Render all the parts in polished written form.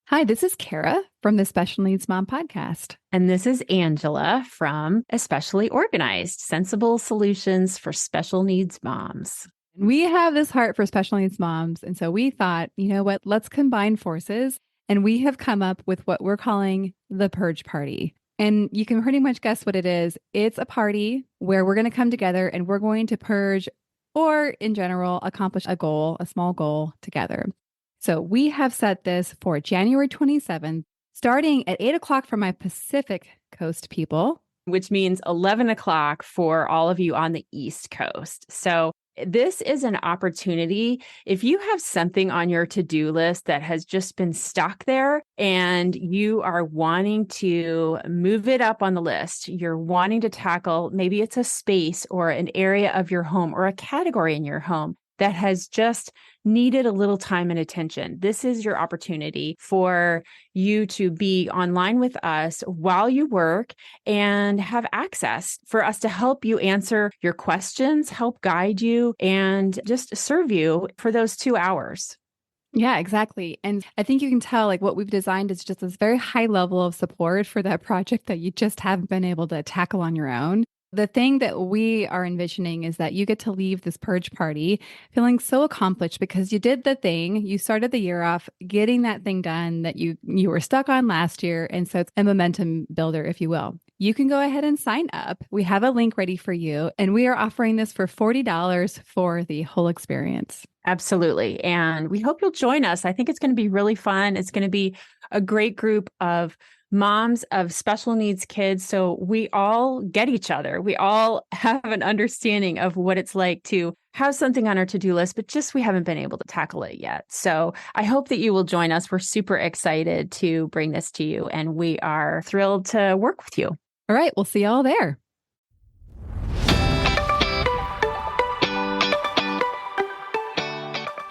Hi, this is Kara from the Special Needs Mom podcast. And this is Angela from Especially Organized, Sensible Solutions for Special Needs Moms. We have this heart for special needs moms. And so we thought, you know what, let's combine forces. And we have come up with what we're calling the Purge Party. And you can pretty much guess what it is. It's a party where we're going to come together and we're going to purge, or in general, accomplish a goal, a small goal together. So we have set this for January 27th, starting at 8 o'clock for my Pacific Coast people, which means 11 o'clock for all of you on the East Coast. So this is an opportunity. If you have something on your to-do list that has just been stuck there and you are wanting to move it up on the list, you're wanting to tackle, maybe it's a space or an area of your home or a category in your home that has just needed a little time and attention. This is your opportunity for you to be online with us while you work and have access for us to help you answer your questions, help guide you, and just serve you for those 2 hours. Yeah, exactly. And I think you can tell like what we've designed is just this very high level of support for that project that you just haven't been able to tackle on your own. The thing that we are envisioning is that you get to leave this purge party feeling so accomplished because you did the thing. You started the year off getting that thing done that you were stuck on last year. And so it's a momentum builder, if you will. You can go ahead and sign up. We have a link ready for you. And we are offering this for $40 for the whole experience. Absolutely. And we hope you'll join us. I think it's going to be really fun. It's going to be a great group of moms of special needs kids. So we all get each other. We all have an understanding of what it's like to have something on our to-do list, but just we haven't been able to tackle it yet. So I hope that you will join us. We're super excited to bring this to you, and we are thrilled to work with you. All right. We'll see you all there.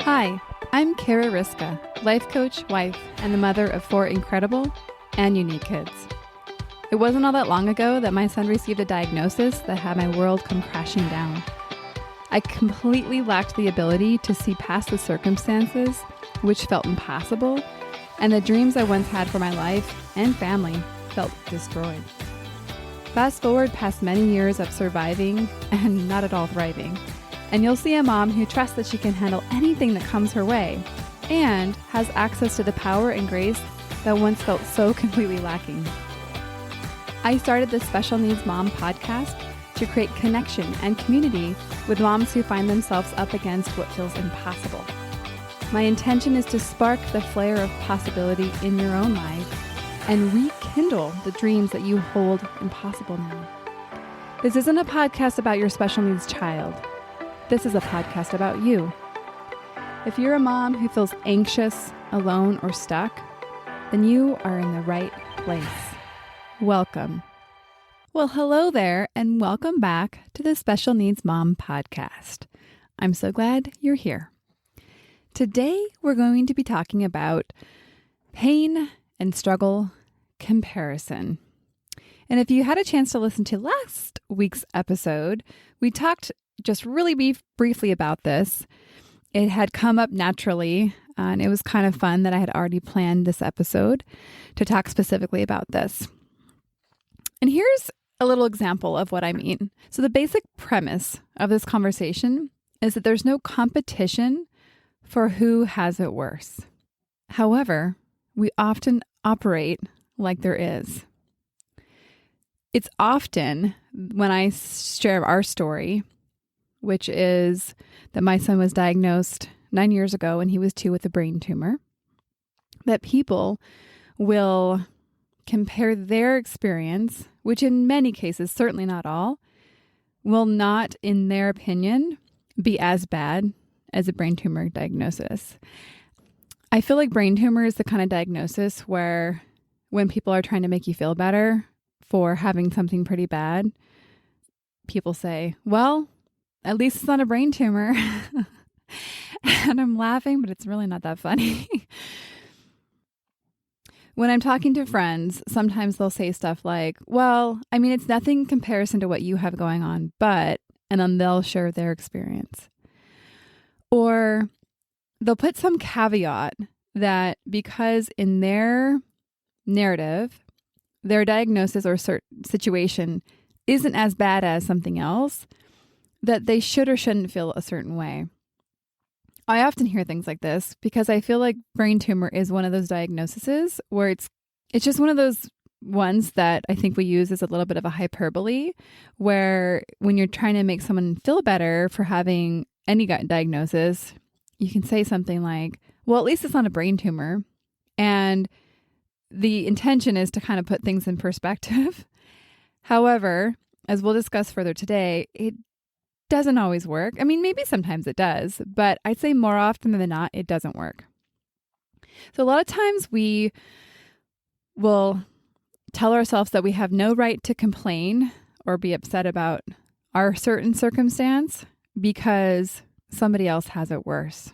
Hi, I'm Kara Riska, life coach, wife, and the mother of 4 incredible and unique kids. It wasn't all that long ago that my son received a diagnosis that had my world come crashing down. I completely lacked the ability to see past the circumstances, which felt impossible, and the dreams I once had for my life and family felt destroyed. Fast forward past many years of surviving and not at all thriving, and you'll see a mom who trusts that she can handle anything that comes her way and has access to the power and grace that once felt so completely lacking. I started the Special Needs Mom podcast to create connection and community with moms who find themselves up against what feels impossible. My intention is to spark the flare of possibility in your own life and rekindle the dreams that you hold impossible now. This isn't a podcast about your special needs child. This is a podcast about you. If you're a mom who feels anxious, alone, or stuck, then you are in the right place. Welcome. Well, hello there, and welcome back to the Special Needs Mom podcast. I'm so glad you're here. Today, we're going to be talking about pain and struggle comparison. And if you had a chance to listen to last week's episode, we talked just really briefly about this. It had come up naturally, and it was kind of fun that I had already planned this episode to talk specifically about this. And here's a little example of what I mean. So the basic premise of this conversation is that there's no competition for who has it worse. However, we often operate like there is. It's often when I share our story, which is that my son was diagnosed 9 years ago when he was 2 with a brain tumor, that people will compare their experience, which in many cases, certainly not all, will not, in their opinion, be as bad as a brain tumor diagnosis. I feel like brain tumor is the kind of diagnosis where when people are trying to make you feel better for having something pretty bad, people say, well, at least it's not a brain tumor. And I'm laughing, but it's really not that funny. When I'm talking to friends, sometimes they'll say stuff like, well, I mean, it's nothing in comparison to what you have going on, but, and then they'll share their experience. Or they'll put some caveat that because in their narrative, their diagnosis or situation isn't as bad as something else, that they should or shouldn't feel a certain way. I often hear things like this because I feel like brain tumor is one of those diagnoses where it's just one of those ones that I think we use as a little bit of a hyperbole, where when you're trying to make someone feel better for having any diagnosis, you can say something like, well, at least it's not a brain tumor. And the intention is to kind of put things in perspective. However, as we'll discuss further today, it doesn't always work. I mean, maybe sometimes it does, but I'd say more often than not, it doesn't work. So a lot of times we will tell ourselves that we have no right to complain or be upset about our certain circumstance because somebody else has it worse.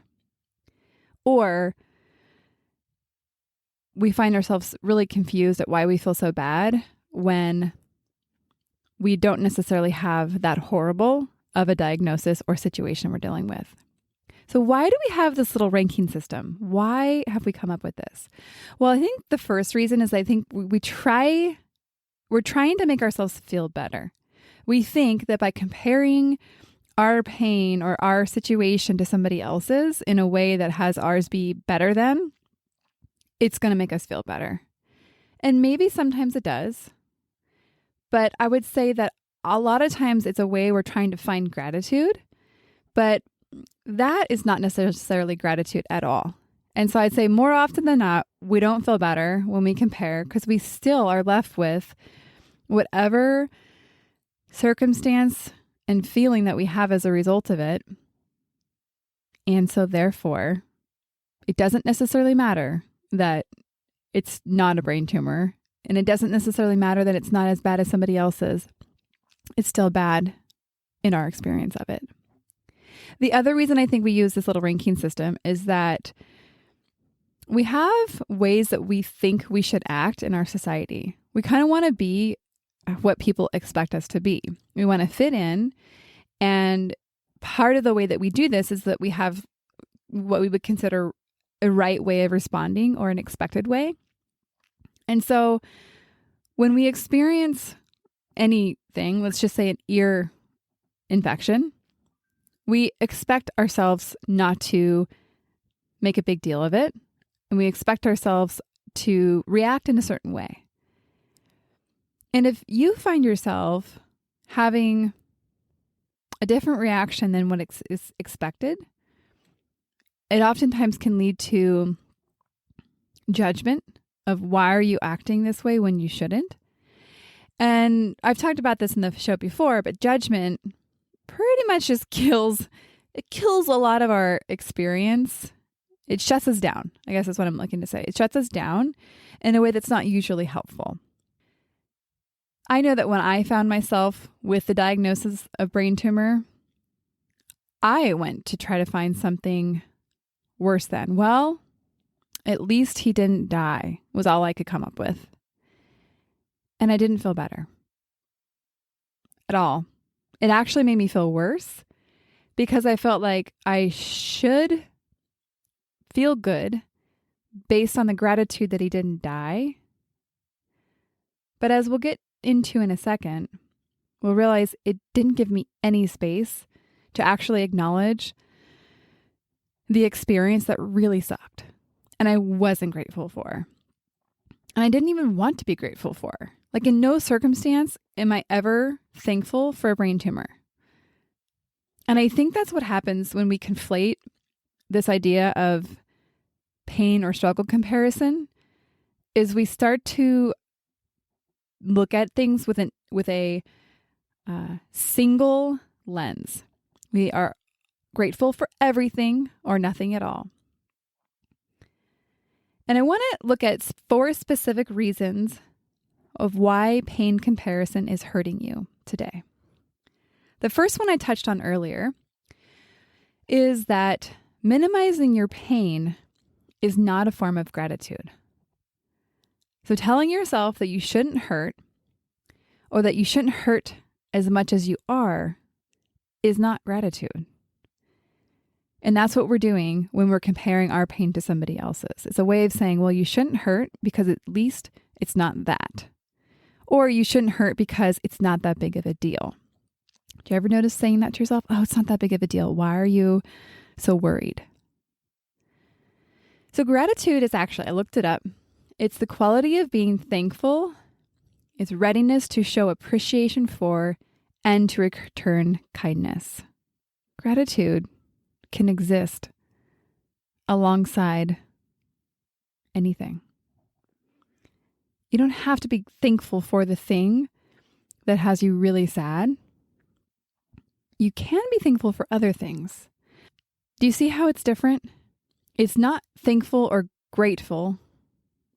Or we find ourselves really confused at why we feel so bad when we don't necessarily have that horrible of a diagnosis or situation we're dealing with. So why do we have this little ranking system? Why have we come up with this? Well, I think the first reason is I think we're trying to make ourselves feel better. We think that by comparing our pain or our situation to somebody else's in a way that has ours be better than, it's going to make us feel better. And maybe sometimes it does. But I would say that a lot of times it's a way we're trying to find gratitude, but that is not necessarily gratitude at all. And so I'd say more often than not, we don't feel better when we compare because we still are left with whatever circumstance and feeling that we have as a result of it. And so therefore, it doesn't necessarily matter that it's not a brain tumor, and it doesn't necessarily matter that it's not as bad as somebody else's. It's still bad in our experience of it. The other reason I think we use this little ranking system is that we have ways that we think we should act in our society. We kind of want to be what people expect us to be. We want to fit in. And part of the way that we do this is that we have what we would consider a right way of responding or an expected way. And so when we experience anything, let's just say an ear infection, we expect ourselves not to make a big deal of it. And we expect ourselves to react in a certain way. And if you find yourself having a different reaction than what is expected, it oftentimes can lead to judgment of why are you acting this way when you shouldn't. And I've talked about this in the show before, but judgment pretty much just kills a lot of our experience. It shuts us down. I guess that's what I'm looking to say. It shuts us down in a way that's not usually helpful. I know that when I found myself with the diagnosis of brain tumor, I went to try to find something worse than, well, at least he didn't die, was all I could come up with. And I didn't feel better at all. It actually made me feel worse because I felt like I should feel good based on the gratitude that he didn't die. But as we'll get into in a second, we'll realize it didn't give me any space to actually acknowledge the experience that really sucked and I wasn't grateful for. And I didn't even want to be grateful for. Like in no circumstance am I ever thankful for a brain tumor. And I think that's what happens when we conflate this idea of pain or struggle comparison, is we start to look at things with a single lens. We are grateful for everything or nothing at all. And I want to look at 4 specific reasons of why pain comparison is hurting you today. The first one I touched on earlier is that minimizing your pain is not a form of gratitude. So telling yourself that you shouldn't hurt or that you shouldn't hurt as much as you are is not gratitude. And that's what we're doing when we're comparing our pain to somebody else's. It's a way of saying, well, you shouldn't hurt because at least it's not that. Or you shouldn't hurt because it's not that big of a deal. Do you ever notice saying that to yourself? Oh, it's not that big of a deal. Why are you so worried? So gratitude is actually, I looked it up. It's the quality of being thankful. It's readiness to show appreciation for and to return kindness. Gratitude can exist alongside anything. You don't have to be thankful for the thing that has you really sad. You can be thankful for other things. Do you see how it's different? It's not thankful or grateful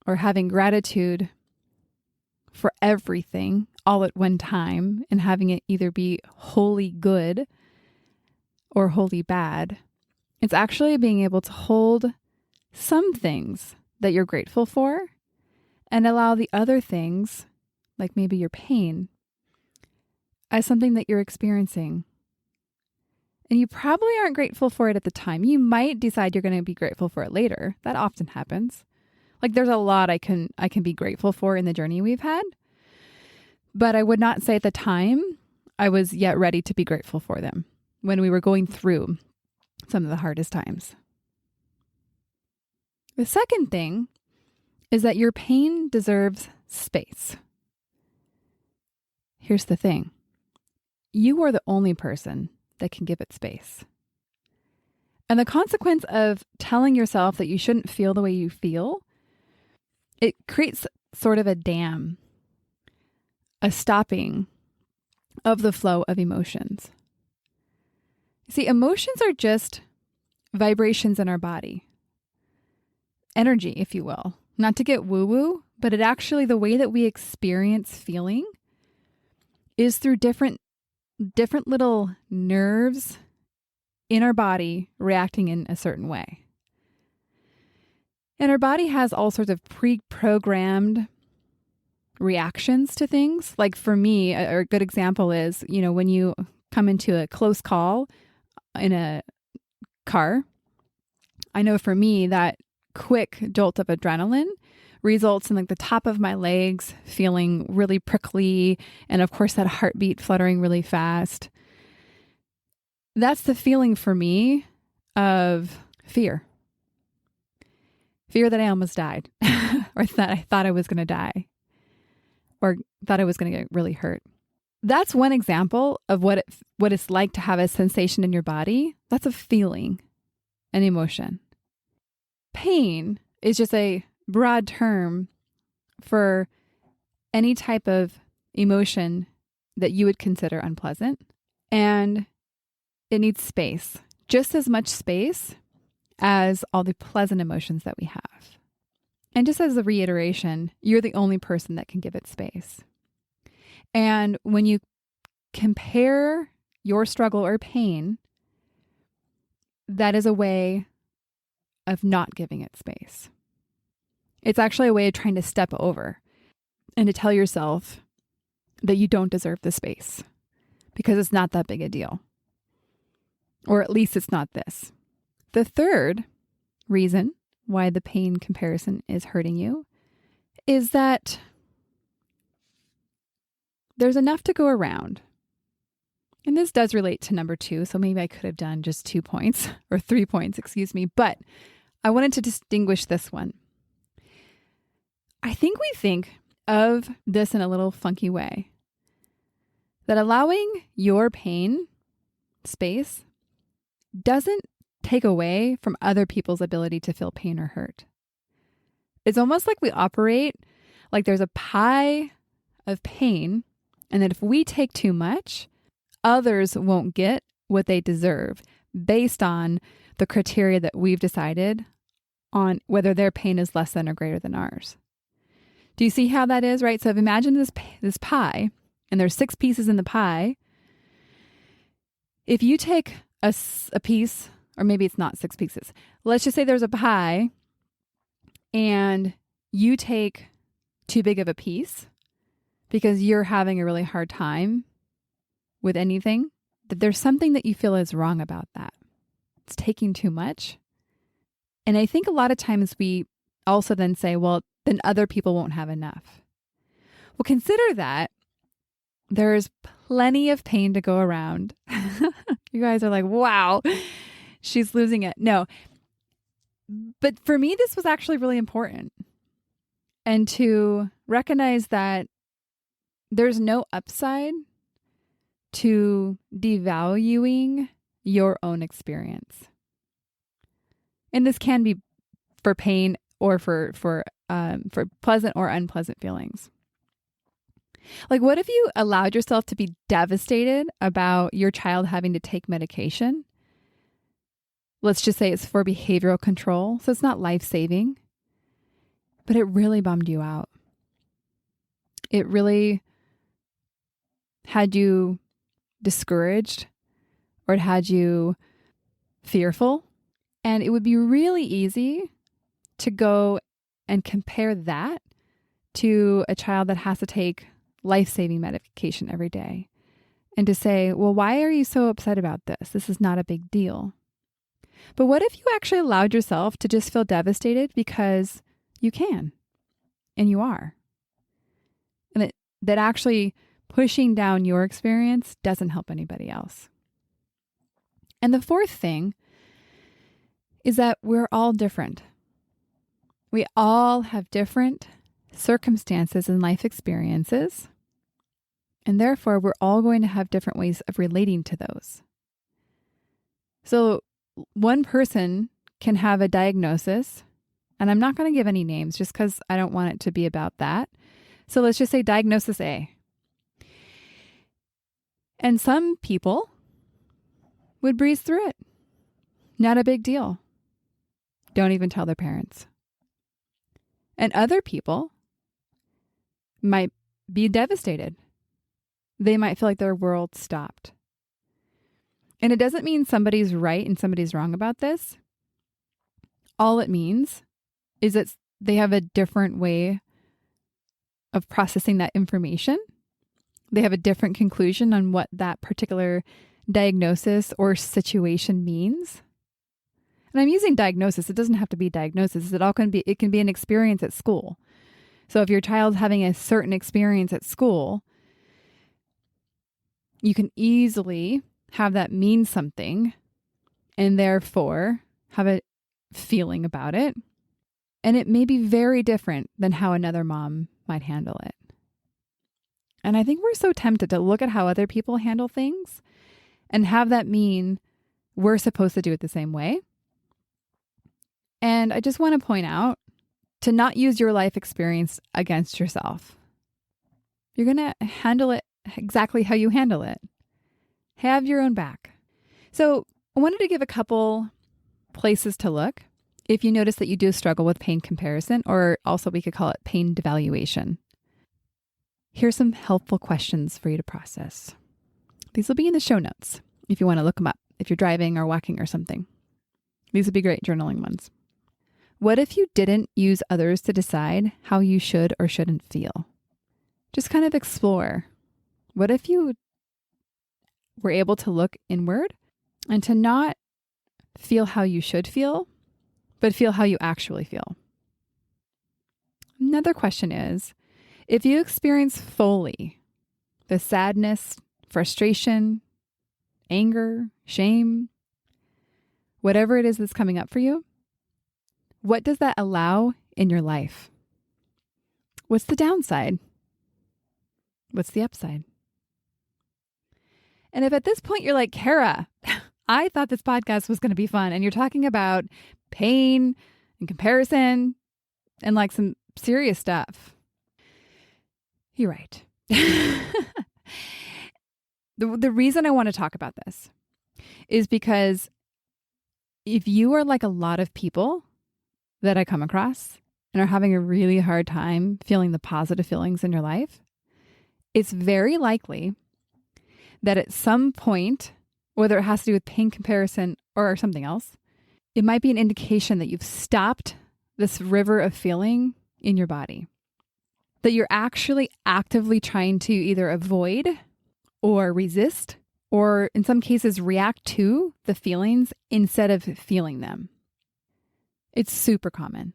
or having gratitude for everything all at one time and having it either be wholly good or wholly bad. It's actually being able to hold some things that you're grateful for and allow the other things, like maybe your pain, as something that you're experiencing. And you probably aren't grateful for it at the time. You might decide you're going to be grateful for it later. That often happens. Like there's a lot I can be grateful for in the journey we've had. But I would not say at the time I was yet ready to be grateful for them when we were going through some of the hardest times. The second thing is that your pain deserves space. Here's the thing. You are the only person that can give it space. And the consequence of telling yourself that you shouldn't feel the way you feel, it creates sort of a dam, a stopping of the flow of emotions. See, emotions are just vibrations in our body. Energy, if you will. Not to get woo-woo, but it actually, the way that we experience feeling is through different little nerves in our body reacting in a certain way. And our body has all sorts of pre-programmed reactions to things. Like for me, a good example is, when you come into a close call in a car, I know for me that quick jolt of adrenaline results in like the top of my legs feeling really prickly. And of course that heartbeat fluttering really fast. That's the feeling for me of fear. Fear that I almost died or that I thought I was going to die or thought I was going to get really hurt. That's one example of what it's like to have a sensation in your body. That's a feeling, an emotion. Pain is just a broad term for any type of emotion that you would consider unpleasant. And it needs space, just as much space as all the pleasant emotions that we have. And just as a reiteration, you're the only person that can give it space. And when you compare your struggle or pain, that is a way of not giving it space. It's actually a way of trying to step over and to tell yourself that you don't deserve the space because it's not that big a deal. Or at least it's not this. The third reason why the pain comparison is hurting you is that there's enough to go around. And this does relate to number 2, so maybe I could have done just 2 points or 3 points, but I wanted to distinguish this one. I think we think of this in a little funky way, that allowing your pain space doesn't take away from other people's ability to feel pain or hurt. It's almost like we operate like there's a pie of pain, and that if we take too much, others won't get what they deserve based on the criteria that we've decided on whether their pain is less than or greater than ours. Do you see how that is, right? So imagine this pie, and there's 6 pieces in the pie. If you take a piece, or maybe it's not 6 pieces. Let's just say there's a pie, and you take too big of a piece because you're having a really hard time with anything, that there's something that you feel is wrong about that. it's taking too much. And I think a lot of times we also then say, well, then other people won't have enough. Well, consider that there's plenty of pain to go around. You guys are like, wow, she's losing it. No. But for me, this was actually really important. And to recognize that there's no upside to devaluing your own experience. And this can be for pain or for pleasant or unpleasant feelings. Like, what if you allowed yourself to be devastated about your child having to take medication? Let's just say it's for behavioral control, so it's not life-saving, but it really bummed you out. It really had you discouraged, or it had you fearful. And it would be really easy to go and compare that to a child that has to take life-saving medication every day. And to say, well, why are you so upset about this? This is not a big deal. But what if you actually allowed yourself to just feel devastated because you can, and you are? And that actually pushing down your experience doesn't help anybody else. And the fourth thing is that we're all different. We all have different circumstances and life experiences, and therefore we're all going to have different ways of relating to those. So one person can have a diagnosis, and I'm not going to give any names just because I don't want it to be about that. So let's just say diagnosis A. And some people would breeze through it. Not a big deal. Don't even tell their parents. And other people might be devastated. They might feel like their world stopped. And it doesn't mean somebody's right and somebody's wrong about this. All it means is that they have a different way of processing that information. They have a different conclusion on what that particular diagnosis or situation means. And I'm using diagnosis. It doesn't have to be diagnosis. It can be an experience at school. So if your child's having a certain experience at school, you can easily have that mean something and therefore have a feeling about it. And it may be very different than how another mom might handle it. And I think we're so tempted to look at how other people handle things and have that mean we're supposed to do it the same way. And I just want to point out to not use your life experience against yourself. You're going to handle it exactly how you handle it. Have your own back. So I wanted to give a couple places to look if you notice that you do struggle with pain comparison, or also we could call it pain devaluation. Here's some helpful questions for you to process. These will be in the show notes if you want to look them up, if you're driving or walking or something. These would be great journaling ones. What if you didn't use others to decide how you should or shouldn't feel? Just kind of explore. What if you were able to look inward and to not feel how you should feel, but feel how you actually feel? Another question is, if you experience fully the sadness, frustration, anger, shame, whatever it is that's coming up for you, what does that allow in your life? What's the downside? What's the upside? And if at this point you're like, Kara, I thought this podcast was going to be fun, and you're talking about pain and comparison and like some serious stuff, you're right. The reason I want to talk about this is because if you are like a lot of people that I come across and are having a really hard time feeling the positive feelings in your life, it's very likely that at some point, whether it has to do with pain comparison or something else, it might be an indication that you've stopped this river of feeling in your body, that you're actually actively trying to either avoid or resist or in some cases, react to the feelings instead of feeling them. It's super common,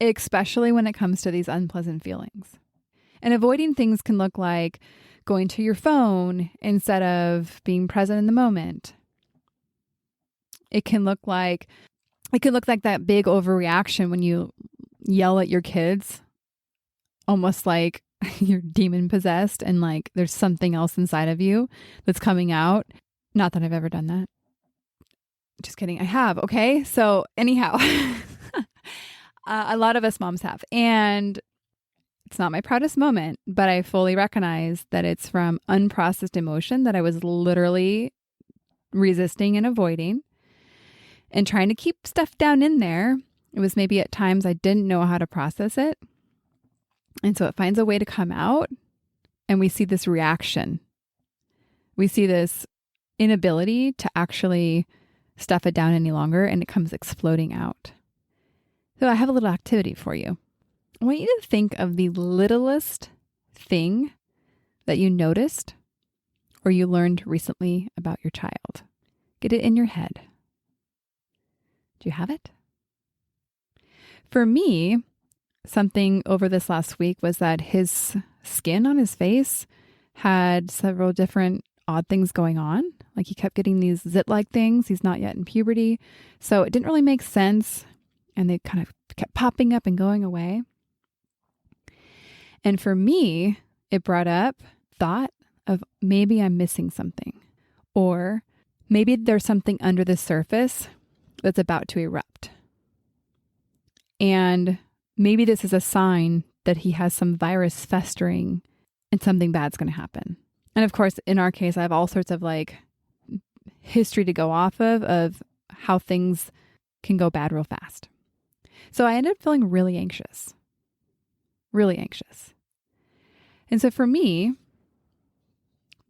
especially when it comes to these unpleasant feelings. And avoiding things can look like going to your phone instead of being present in the moment. It can look like that big overreaction when you yell at your kids, almost like you're demon possessed and like there's something else inside of you that's coming out. Not that I've ever done that. Just kidding. I have. Okay. So anyhow, a lot of us moms have, and it's not my proudest moment, but I fully recognize that it's from unprocessed emotion that I was literally resisting and avoiding and trying to keep stuff down in there. It was maybe at times I didn't know how to process it. And so it finds a way to come out, and we see this reaction. We see this inability to actually stuff it down any longer, and it comes exploding out. So I have a little activity for you. I want you to think of the littlest thing that you noticed or you learned recently about your child. Get it in your head. Do you have it? For me, something over this last week was that his skin on his face had several different odd things going on. Like he kept getting these zit-like things. He's not yet in puberty. So it didn't really make sense. And they kind of kept popping up and going away. And for me, it brought up thought of maybe I'm missing something. Or maybe there's something under the surface that's about to erupt. And maybe this is a sign that he has some virus festering and something bad's going to happen. And of course, in our case, I have all sorts of like history to go off of how things can go bad real fast. So I ended up feeling really anxious. And so for me,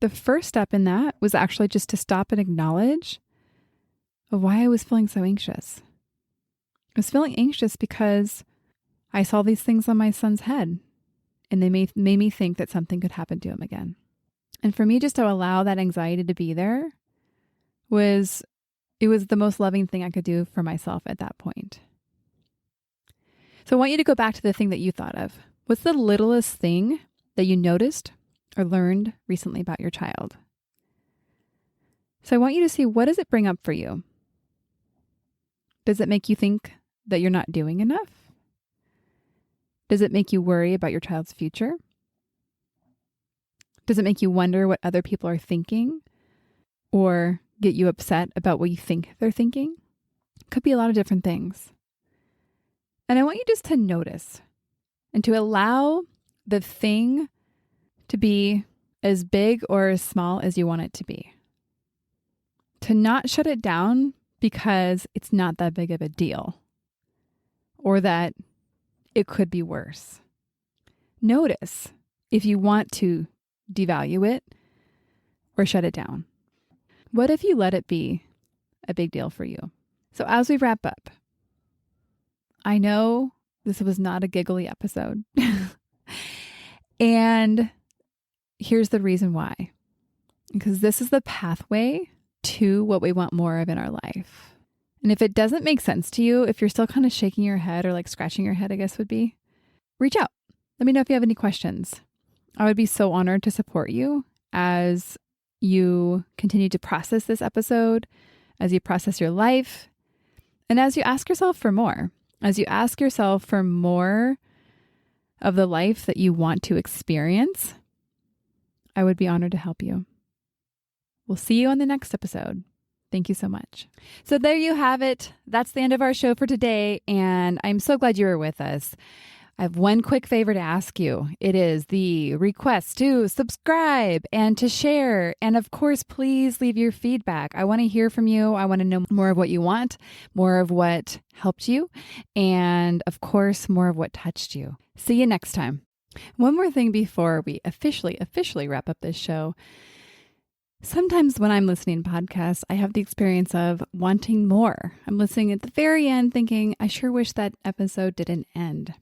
the first step in that was actually just to stop and acknowledge why I was feeling so anxious. I was feeling anxious because I saw these things on my son's head, and they made me think that something could happen to him again. And for me just to allow that anxiety to be there was the most loving thing I could do for myself at that point. So I want you to go back to the thing that you thought of. What's the littlest thing that you noticed or learned recently about your child? So I want you to see, what does it bring up for you? Does it make you think that you're not doing enough? Does it make you worry about your child's future? Does it make you wonder what other people are thinking or get you upset about what you think they're thinking? It could be a lot of different things. And I want you just to notice and to allow the thing to be as big or as small as you want it to be. To not shut it down because it's not that big of a deal or that it could be worse. Notice if you want to devalue it or shut it down. What if you let it be a big deal for you? So as we wrap up, I know this was not a giggly episode. And here's the reason why. Because this is the pathway to what we want more of in our life. And if it doesn't make sense to you, if you're still kind of shaking your head or like scratching your head, I guess would be, reach out. Let me know if you have any questions. I would be so honored to support you as you continue to process this episode, as you process your life, and as you ask yourself for more. As you ask yourself for more of the life that you want to experience, I would be honored to help you. We'll see you on the next episode. Thank you so much. So there you have it. That's the end of our show for today, and I'm so glad you were with us. I have one quick favor to ask you. It is the request to subscribe and to share. And of course, please leave your feedback. I want to hear from you. I want to know more of what you want, more of what helped you, and of course, more of what touched you. See you next time. One more thing before we officially wrap up this show. Sometimes when I'm listening to podcasts, I have the experience of wanting more. I'm listening at the very end thinking, I sure wish that episode didn't end.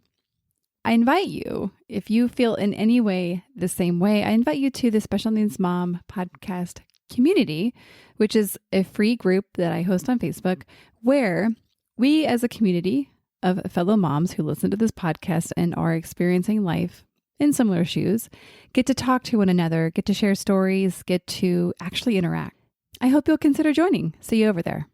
I invite you, if you feel in any way the same way, I invite you to the Special Needs Mom podcast Community, which is a free group that I host on Facebook, where we as a community of fellow moms who listen to this podcast and are experiencing life in similar shoes get to talk to one another, get to share stories, get to actually interact. I hope you'll consider joining. See you over there.